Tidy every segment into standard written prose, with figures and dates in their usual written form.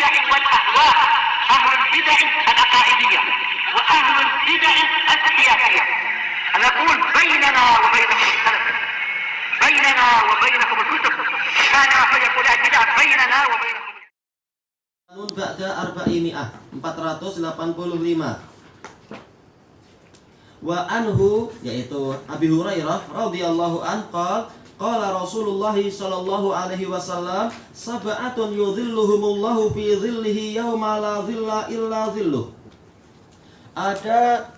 البدع والأهواء، أهل البدع العقائدية وأهل البدع السياسية. نقول بيننا وبينكم السلف، بيننا وبينكم الكتب، كان فيقول البدع بيننا وبينكم. Ba'da arba'imi'ah 485. Wa anhu, yaitu Abi Hurairah radhiyallahu an qala Rasulullah sallallahu alaihi wasallam sab'atun yudhilluhumullahu fi dhillihi yauma la dhilla illa dhilluh. Ada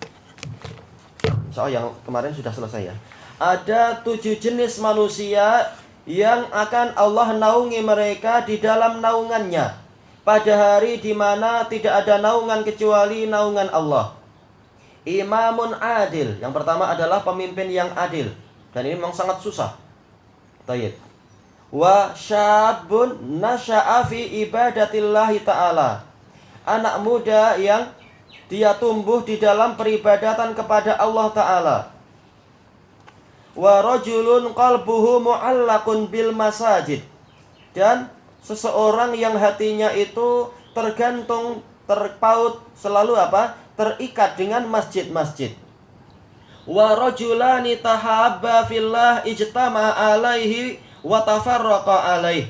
yang kemarin sudah selesai ya. Ada 7 jenis manusia yang akan Allah naungi mereka di dalam naungannya pada hari di mana tidak ada naungan kecuali naungan Allah. Imamun adil. Yang pertama adalah pemimpin yang adil. Dan ini memang sangat susah. Tayyib. Wa syabun nasya'a fi ibadatillahi ta'ala. Anak muda yang dia tumbuh di dalam peribadatan kepada Allah Ta'ala. Wa rajulun qalbuhu mu'allaqun bil masajid. Dan seseorang yang hatinya itu tergantung, terpaut, selalu terikat dengan masjid-masjid. Wa rajulani tahabba fillah ijtama'a alaihi wa tafarraqa alaihi.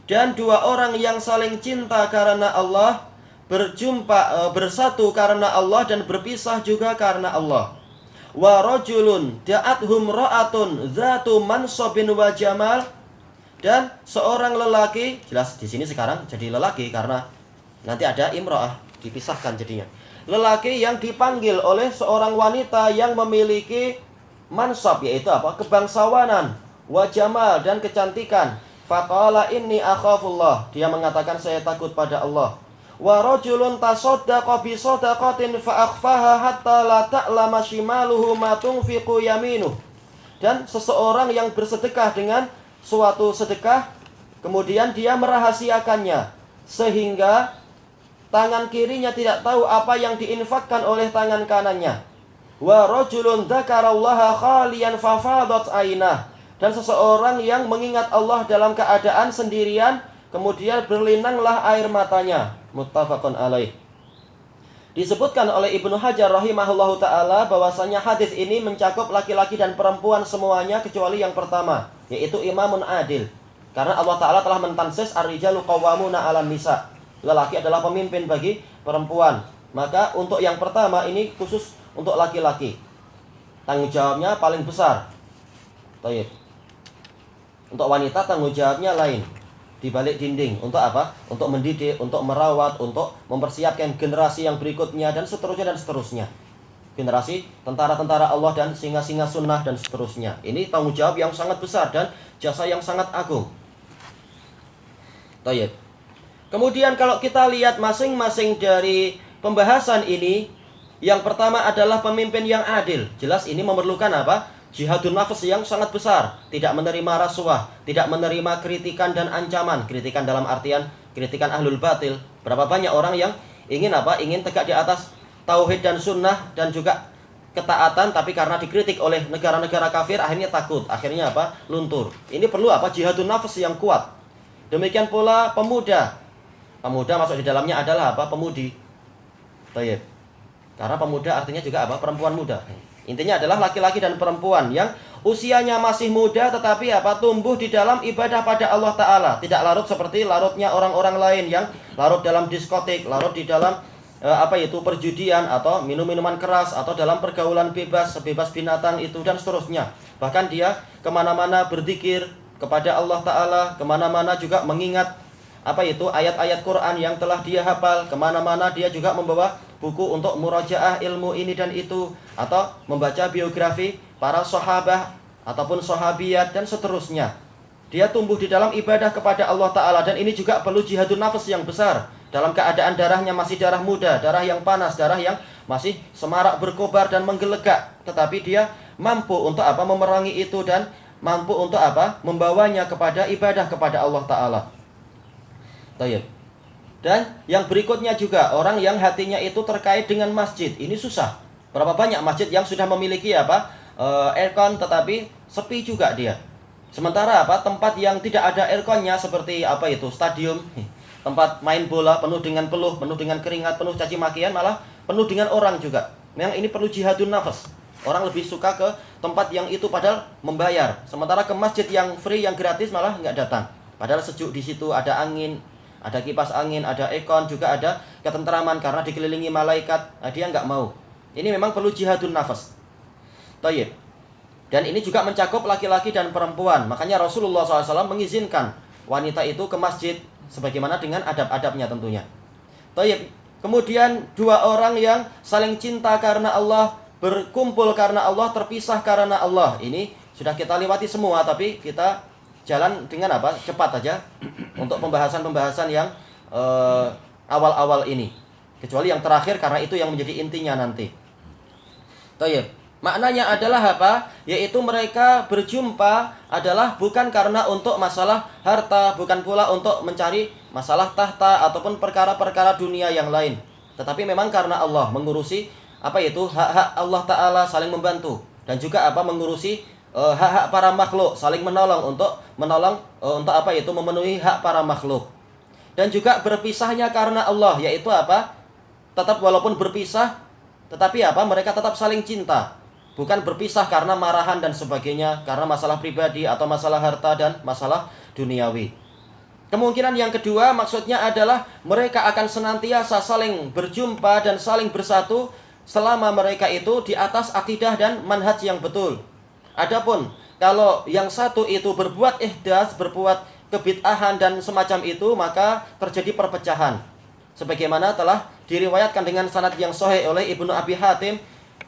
Dan 2 orang yang saling cinta karena Allah, berjumpa, bersatu karena Allah dan berpisah juga karena Allah. Wa rajulun da'athum ra'atun dzatu mansabin wa jamal. Dan seorang lelaki, jelas di sini sekarang jadi lelaki karena nanti ada imra'ah, dipisahkan jadinya. Lelaki yang dipanggil oleh seorang wanita yang memiliki mansab, yaitu kebangsawanan, wa jamal, dan kecantikan. Faqala inni akhafullah. Dia mengatakan saya takut pada Allah. Wa rajulun tasaddaqa bi shadaqatin fa akhfaha hatta la ta'lama shimaluhu ma tunfiqu yaminuh. Dan seseorang yang bersedekah dengan suatu sedekah, kemudian dia merahasiakannya sehingga tangan kirinya tidak tahu apa yang diinfakkan oleh tangan kanannya. Wa rajulun dzakarallaha khaliyan fa fadat ainah. Dan seseorang yang mengingat Allah dalam keadaan sendirian, kemudian berlinanglah air matanya. Muttafaqun alaih. Disebutkan oleh Ibnu Hajar rahimahullahu ta'ala bahwasanya hadis ini mencakup laki-laki dan perempuan semuanya kecuali yang pertama, yaitu imamun adil. Karena Allah Ta'ala telah mentansis ar-rijalu qawwamuna 'alan nisa. Lelaki adalah pemimpin bagi perempuan. Maka untuk yang pertama ini khusus untuk laki-laki. Tanggung jawabnya paling besar. Tayyib. Untuk wanita tanggung jawabnya lain. Di balik dinding. Untuk apa? Untuk mendidik, untuk merawat, untuk mempersiapkan generasi yang berikutnya, dan seterusnya dan seterusnya. Generasi tentara-tentara Allah dan singa-singa sunnah dan seterusnya. Ini tanggung jawab yang sangat besar dan jasa yang sangat agung. Tayyib. Kemudian kalau kita lihat masing-masing dari pembahasan ini, yang pertama adalah pemimpin yang adil. Jelas ini memerlukan apa? Jihadun nafs yang sangat besar. Tidak menerima rasuah, tidak menerima kritikan dan ancaman. Kritikan dalam artian kritikan ahlul batil. Berapa banyak orang yang ingin ingin tegak di atas tauhid dan sunnah dan juga ketaatan, tapi karena dikritik oleh negara-negara kafir akhirnya takut, akhirnya luntur. Ini perlu jihadun nafs yang kuat. Demikian pula pemuda. Pemuda masuk di dalamnya adalah pemudi. Tayyib. Karena pemuda artinya juga perempuan muda. Intinya adalah laki-laki dan perempuan yang usianya masih muda tetapi tumbuh di dalam ibadah pada Allah Ta'ala. Tidak larut seperti larutnya orang-orang lain yang larut dalam diskotik, larut di dalam perjudian atau minum-minuman keras, atau dalam pergaulan bebas, sebebas binatang itu dan seterusnya. Bahkan dia kemana-mana berzikir kepada Allah Ta'ala, kemana-mana juga mengingat ayat-ayat Quran yang telah dia hafal, kemana-mana dia juga membawa buku untuk murajaah ilmu ini dan itu, atau membaca biografi para sahabah ataupun sahabiyat dan seterusnya. Dia tumbuh di dalam ibadah kepada Allah Ta'ala, dan ini juga perlu jihadun nafs yang besar. Dalam keadaan darahnya masih darah muda, darah yang panas, darah yang masih semarak berkobar dan menggelegak, tetapi dia mampu untuk memerangi itu dan mampu untuk membawanya kepada ibadah kepada Allah Ta'ala. Tayyib. Dan yang berikutnya juga orang yang hatinya itu terkait dengan masjid. Ini susah. Berapa banyak masjid yang sudah memiliki aircon tetapi sepi juga dia. Sementara tempat yang tidak ada airconnya seperti stadium, tempat main bola penuh dengan peluh, penuh dengan keringat, penuh caci makian, malah penuh dengan orang juga. Memang ini perlu jihadun nafas. Orang lebih suka ke tempat yang itu padahal membayar. Sementara ke masjid yang free, yang gratis malah nggak datang. Padahal sejuk di situ, ada angin, ada kipas angin, ada aircon, juga ada ketentraman karena dikelilingi malaikat. Nah, dia nggak mau. Ini memang perlu jihadun nafas. Tayyib. Dan ini juga mencakup laki-laki dan perempuan. Makanya Rasulullah SAW mengizinkan wanita itu ke masjid sebagaimana dengan adab-adabnya tentunya. Tayyib. Kemudian dua orang yang saling cinta karena Allah, berkumpul karena Allah, terpisah karena Allah. Ini sudah kita lewati semua, tapi kita jalan dengan apa? Cepat aja untuk pembahasan-pembahasan yang awal-awal ini. Kecuali yang terakhir karena itu yang menjadi intinya nanti. Tayyib. Maknanya adalah apa? Yaitu mereka berjumpa adalah bukan karena untuk masalah harta, bukan pula untuk mencari masalah tahta ataupun perkara-perkara dunia yang lain. Tetapi memang karena Allah mengurusi apa itu hak-hak Allah Ta'ala, saling membantu. Dan juga apa mengurusi hak-hak para makhluk, saling menolong untuk apa itu memenuhi hak para makhluk. Dan juga berpisahnya karena Allah, yaitu apa? Tetap walaupun berpisah, tetapi apa? Mereka tetap saling cinta. Bukan berpisah karena marahan dan sebagainya, karena masalah pribadi atau masalah harta dan masalah duniawi. Kemungkinan yang kedua maksudnya adalah mereka akan senantiasa saling berjumpa dan saling bersatu selama mereka itu di atas akidah dan manhaj yang betul. Adapun kalau yang satu itu berbuat ihdas, berbuat kebid'ahan dan semacam itu, maka terjadi perpecahan. Sebagaimana telah diriwayatkan dengan sanad yang sahih oleh Ibnu Abi Hatim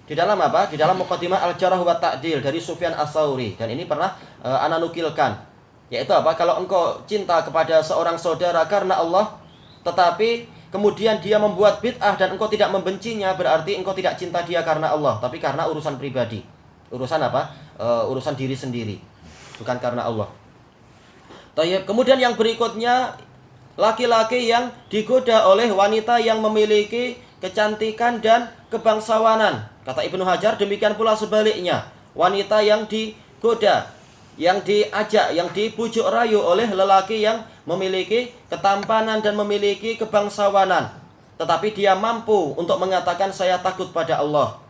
di dalam apa? Di dalam Muqaddimah Al-Jarh wa Ta'dil dari Sufyan Ats-Tsauri. Dan ini pernah ana nukilkan. Yaitu apa? Kalau engkau cinta kepada seorang saudara karena Allah, tetapi kemudian dia membuat bid'ah dan engkau tidak membencinya, berarti engkau tidak cinta dia karena Allah, tapi karena urusan pribadi. Urusan apa? Urusan diri sendiri, bukan karena Allah. Tayyib. Kemudian yang berikutnya, laki-laki yang digoda oleh wanita yang memiliki kecantikan dan kebangsawanan. Kata Ibnu Hajar, demikian pula sebaliknya. Wanita yang digoda, yang diajak, yang dibujuk rayu oleh lelaki yang memiliki ketampanan dan memiliki kebangsawanan, tetapi dia mampu untuk mengatakan saya takut pada Allah.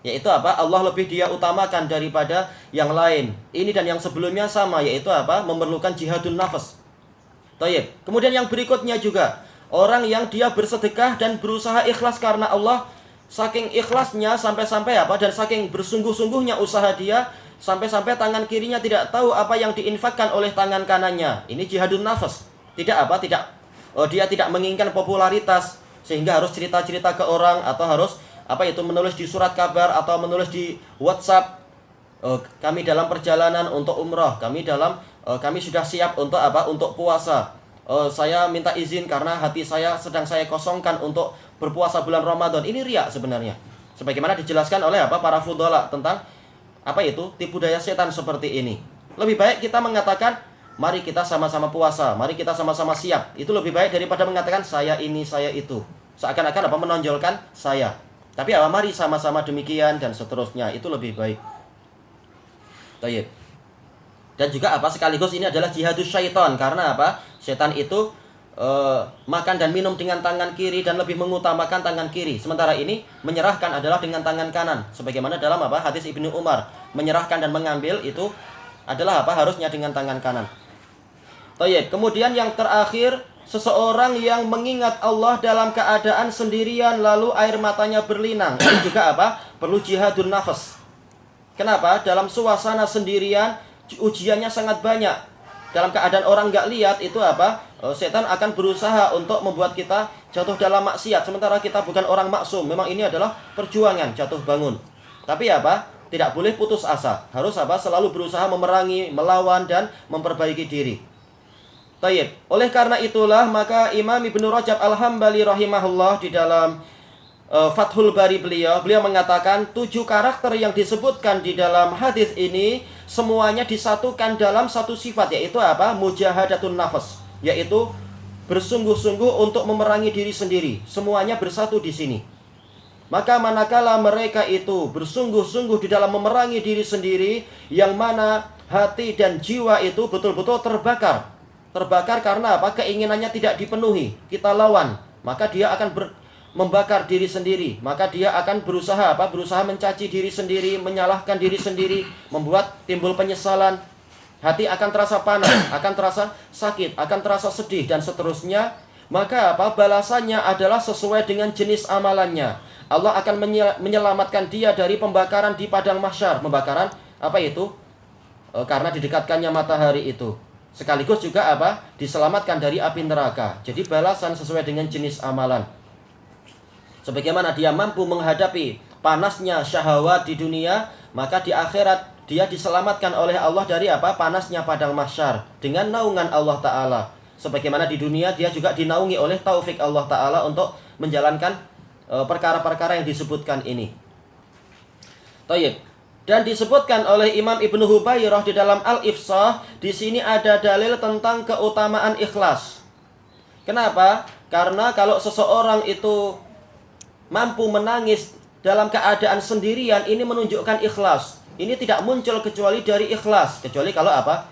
Yaitu apa? Allah lebih dia utamakan daripada yang lain. Ini dan yang sebelumnya sama, yaitu apa? Memerlukan jihadun nafas. Tayyib. Kemudian yang berikutnya juga, orang yang dia bersedekah dan berusaha ikhlas karena Allah, saking ikhlasnya sampai-sampai apa? Dan saking bersungguh-sungguhnya usaha dia, sampai-sampai tangan kirinya tidak tahu apa yang diinfakkan oleh tangan kanannya. Ini jihadun nafas. Tidak apa? Dia tidak menginginkan popularitas sehingga harus cerita-cerita ke orang atau harus apa itu menulis di surat kabar atau menulis di WhatsApp. Kami dalam perjalanan untuk umrah, kami sudah siap untuk apa? Untuk puasa. Saya minta izin karena hati saya sedang saya kosongkan untuk berpuasa bulan Ramadan. Ini riya sebenarnya. Sebagaimana dijelaskan oleh apa? Para fudhala tentang apa itu? Tipu daya setan seperti ini. Lebih baik kita mengatakan, mari kita sama-sama puasa, mari kita sama-sama siap. Itu lebih baik daripada mengatakan saya ini, saya itu. Seakan-akan apa? Menonjolkan saya. Tapi apa? Mari sama-sama demikian dan seterusnya. Itu lebih baik. Tayyib. Dan juga apa? Sekaligus ini adalah jihadus syaitan. Karena apa? Setan itu makan dan minum dengan tangan kiri dan lebih mengutamakan tangan kiri. Sementara ini menyerahkan adalah dengan tangan kanan. Sebagaimana dalam apa? Hadis Ibnu Umar, menyerahkan dan mengambil itu adalah apa? Harusnya dengan tangan kanan. Tayyib. Kemudian yang terakhir, seseorang yang mengingat Allah dalam keadaan sendirian lalu air matanya berlinang. Ini juga apa? Perlu jihadun nafas. Kenapa? Dalam suasana sendirian ujiannya sangat banyak. Dalam keadaan orang nggak lihat itu apa? Setan akan berusaha untuk membuat kita jatuh dalam maksiat. Sementara kita bukan orang maksum. Memang ini adalah perjuangan jatuh bangun. Tapi apa? Tidak boleh putus asa. Harus apa? Selalu berusaha memerangi, melawan dan memperbaiki diri. Tayyib. Oleh karena itulah maka Imam Ibnu Rajab Al-Hambali rahimahullah di dalam Fathul Bari beliau mengatakan 7 karakter yang disebutkan di dalam hadis ini semuanya disatukan dalam satu sifat, yaitu apa? Mujahadatun nafas, yaitu bersungguh-sungguh untuk memerangi diri sendiri. Semuanya bersatu di sini. Maka manakala mereka itu bersungguh-sungguh di dalam memerangi diri sendiri, yang mana hati dan jiwa itu betul-betul terbakar terbakar karena apa? Keinginannya tidak dipenuhi, kita lawan, maka dia akan membakar diri sendiri, maka dia akan berusaha apa? Berusaha mencaci diri sendiri, menyalahkan diri sendiri, membuat timbul penyesalan. Hati akan terasa panas, akan terasa sakit, akan terasa sedih, dan seterusnya. Maka apa? Balasannya adalah sesuai dengan jenis amalannya. Allah akan menyelamatkan dia dari pembakaran di padang mahsyar. Pembakaran apa itu? Karena didekatkannya matahari itu. Sekaligus juga apa? Diselamatkan dari api neraka. Jadi balasan sesuai dengan jenis amalan. Sebagaimana dia mampu menghadapi panasnya syahwat di dunia, maka di akhirat dia diselamatkan oleh Allah dari apa? Panasnya padang mahsyar dengan naungan Allah Ta'ala. Sebagaimana di dunia dia juga dinaungi oleh taufik Allah Ta'ala untuk menjalankan perkara-perkara yang disebutkan ini. Tayyib. Dan disebutkan oleh Imam Ibnu Hubairah di dalam Al-Ifsah, di sini ada dalil tentang keutamaan ikhlas. Kenapa? Karena kalau seseorang itu mampu menangis dalam keadaan sendirian, ini menunjukkan ikhlas. Ini tidak muncul kecuali dari ikhlas. Kecuali kalau apa?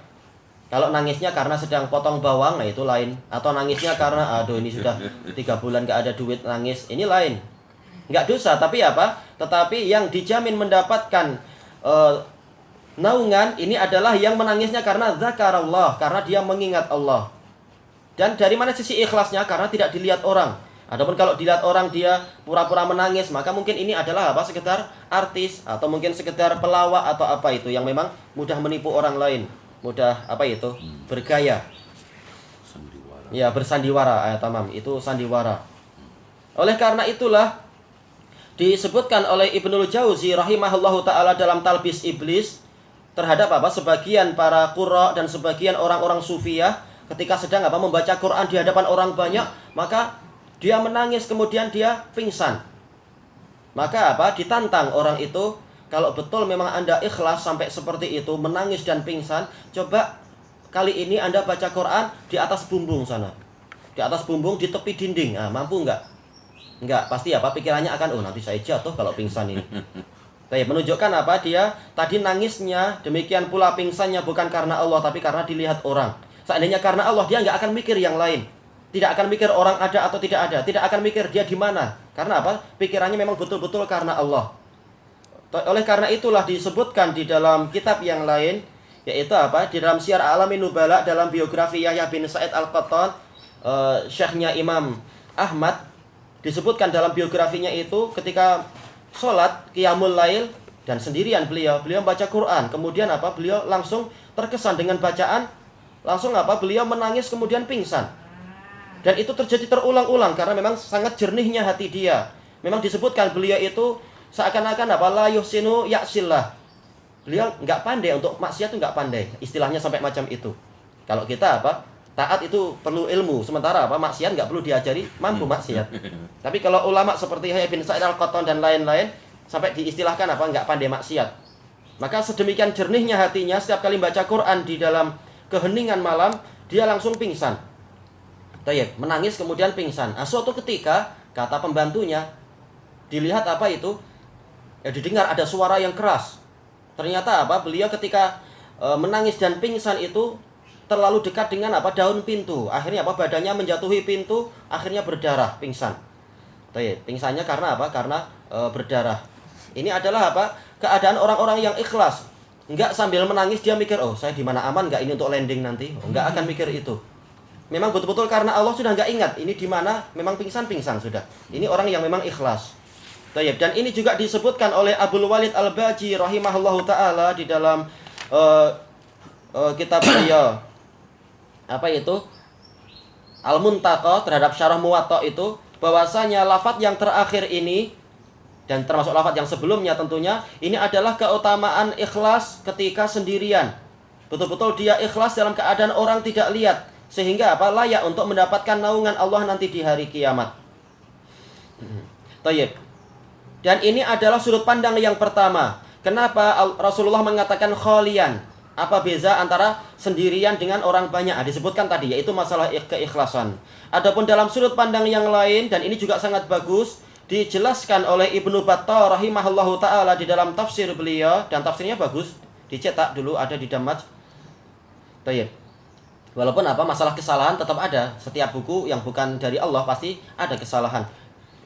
Kalau nangisnya karena sedang potong bawang, nah itu lain. Atau nangisnya karena, aduh ini sudah 3 bulan gak ada duit, nangis, ini lain. Nggak dosa, tapi apa? Tetapi yang dijamin mendapatkan naungan, ini adalah yang menangisnya karena zakarallah, karena dia mengingat Allah. Dan dari mana sisi ikhlasnya? Karena tidak dilihat orang. Adapun kalau dilihat orang dia pura-pura menangis, maka mungkin ini adalah apa? Sekedar artis, atau mungkin sekedar pelawak, atau apa itu, yang memang mudah menipu orang lain. Mudah apa itu? Bergaya. Sandiwara. Ya, bersandiwara, tamam, itu sandiwara. Oleh karena itulah disebutkan oleh Ibnul Jauzi rahimahullahu ta'ala dalam Talbis Iblis terhadap apa? Sebagian para qurra dan sebagian orang-orang sufiyah ketika sedang apa? Membaca Quran di hadapan orang banyak, maka dia menangis, kemudian dia pingsan. Maka apa? Ditantang orang itu, kalau betul memang Anda ikhlas sampai seperti itu, menangis dan pingsan, coba kali ini Anda baca Quran di atas bumbung sana. Di atas bumbung, di tepi dinding. Nah, mampu enggak? Enggak, pasti apa? Pikirannya akan, oh nanti saya jatuh kalau pingsan ini. Tapi menunjukkan apa? Dia tadi nangisnya, demikian pula pingsannya bukan karena Allah, tapi karena dilihat orang. Seandainya karena Allah, dia enggak akan mikir yang lain. Tidak akan mikir orang ada atau tidak ada. Tidak akan mikir dia di mana. Karena apa? Pikirannya memang betul-betul karena Allah. Oleh karena itulah disebutkan di dalam kitab yang lain, yaitu apa? Di dalam Syiar A'lamin Nubala, dalam biografi Yahya bin Sa'id Al-Qattan, syekhnya Imam Ahmad, disebutkan dalam biografinya itu ketika sholat qiyamul lail dan sendirian beliau membaca Quran, kemudian apa? Beliau langsung terkesan dengan bacaan, langsung apa? Beliau menangis kemudian pingsan. Dan itu terjadi terulang-ulang karena memang sangat jernihnya hati dia. Memang disebutkan beliau itu seakan-akan apa? La yuhsinu ya'sillah. Beliau nggak pandai untuk maksiat, itu nggak pandai. Istilahnya sampai macam itu. Kalau kita apa? Taat itu perlu ilmu, sementara apa? Maksiat nggak perlu diajari, mampu maksiat. Tapi kalau ulama seperti Yahya bin Sa'id Al-Qattan dan lain-lain sampai diistilahkan apa? Nggak pandai maksiat. Maka sedemikian jernihnya hatinya, setiap kali baca Quran di dalam keheningan malam, dia langsung pingsan. Tayyib, menangis kemudian pingsan. Suatu ketika kata pembantunya, dilihat apa itu? Ya, didengar ada suara yang keras. Ternyata apa? Beliau ketika menangis dan pingsan itu terlalu dekat dengan apa? Daun pintu. Akhirnya apa? Badannya menjatuhi pintu, akhirnya berdarah, pingsan. Tayyib, pingsannya karena apa? Karena berdarah. Ini adalah apa? Keadaan orang-orang yang ikhlas. Enggak sambil menangis dia mikir, oh saya di mana aman enggak ini untuk landing nanti? Enggak akan mikir itu. Memang betul-betul karena Allah sudah enggak ingat ini di mana, memang pingsan-pingsan sudah. Ini orang yang memang ikhlas. Tayyib. Dan ini juga disebutkan oleh Abdul Walid Al-Baji rahimahullahu taala di dalam kitab beliau. Apa itu? Al-Muntaqa terhadap Syarah Muwatta itu, bahwasanya lafaz yang terakhir ini dan termasuk lafaz yang sebelumnya tentunya, ini adalah keutamaan ikhlas ketika sendirian. Betul-betul dia ikhlas dalam keadaan orang tidak lihat, sehingga apa? Layak untuk mendapatkan naungan Allah nanti di hari kiamat. Tayyib. Dan ini adalah sudut pandang yang pertama. Kenapa Rasulullah mengatakan khalian? Apa beza antara sendirian dengan orang banyak? Disebutkan tadi, yaitu masalah keikhlasan. Adapun dalam sudut pandang yang lain, dan ini juga sangat bagus, dijelaskan oleh Ibnu Battah rahimahullahu ta'ala di dalam tafsir beliau, dan tafsirnya bagus, dicetak dulu, ada di Damaj. Tayyib. Walaupun masalah kesalahan tetap ada. Setiap buku yang bukan dari Allah pasti ada kesalahan.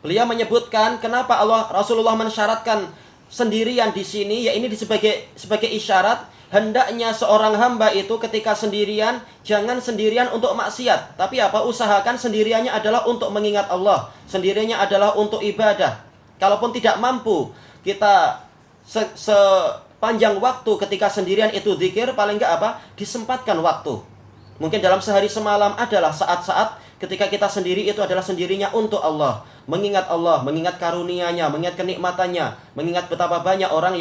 Beliau menyebutkan kenapa Rasulullah mensyaratkan sendirian di sini, ya ini sebagai isyarat hendaknya seorang hamba itu ketika sendirian jangan sendirian untuk maksiat, tapi usahakan sendiriannya adalah untuk mengingat Allah, sendiriannya adalah untuk ibadah. Kalaupun tidak mampu kita sepanjang waktu ketika sendirian itu zikir, paling enggak disempatkan waktu. Mungkin dalam sehari semalam adalah saat-saat ketika kita sendiri itu adalah sendirinya untuk Allah, mengingat karunia-Nya, mengingat kenikmatannya, mengingat betapa banyak orang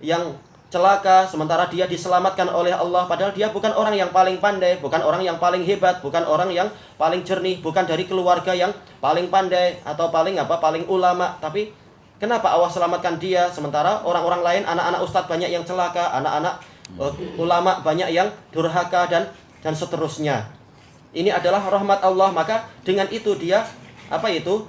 yang celaka sementara dia diselamatkan oleh Allah, padahal dia bukan orang yang paling pandai, bukan orang yang paling hebat, bukan orang yang paling jernih, bukan dari keluarga yang paling pandai atau paling ulama, tapi kenapa Allah selamatkan dia sementara orang-orang lain, anak-anak ustadz banyak yang celaka, anak-anak ulama banyak yang durhaka dan seterusnya. Ini adalah rahmat Allah, maka dengan itu dia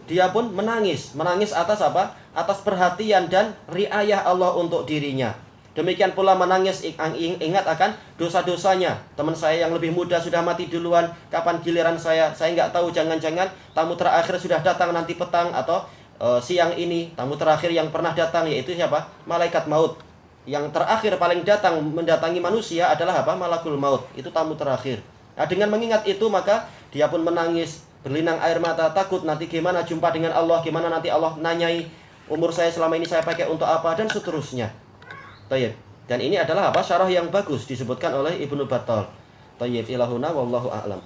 dia pun menangis atas perhatian dan riayah Allah untuk dirinya. Demikian pula menangis ingat akan dosa-dosanya. Teman saya yang lebih muda sudah mati duluan, kapan giliran saya nggak tahu, jangan-jangan tamu terakhir sudah datang nanti petang atau siang ini. Tamu terakhir yang pernah datang yaitu siapa? Malaikat maut. Yang terakhir paling datang mendatangi manusia adalah Malakul maut. Itu tamu terakhir. Nah, dengan mengingat itu maka dia pun menangis, berlinang air mata, takut nanti gimana jumpa dengan Allah, gimana nanti Allah nanyai umur saya selama ini saya pakai untuk apa, dan seterusnya. Tayyib. Dan ini adalah syarah yang bagus disebutkan oleh Ibnu Battal. Tayyib, ilahuna wallahu a'lam.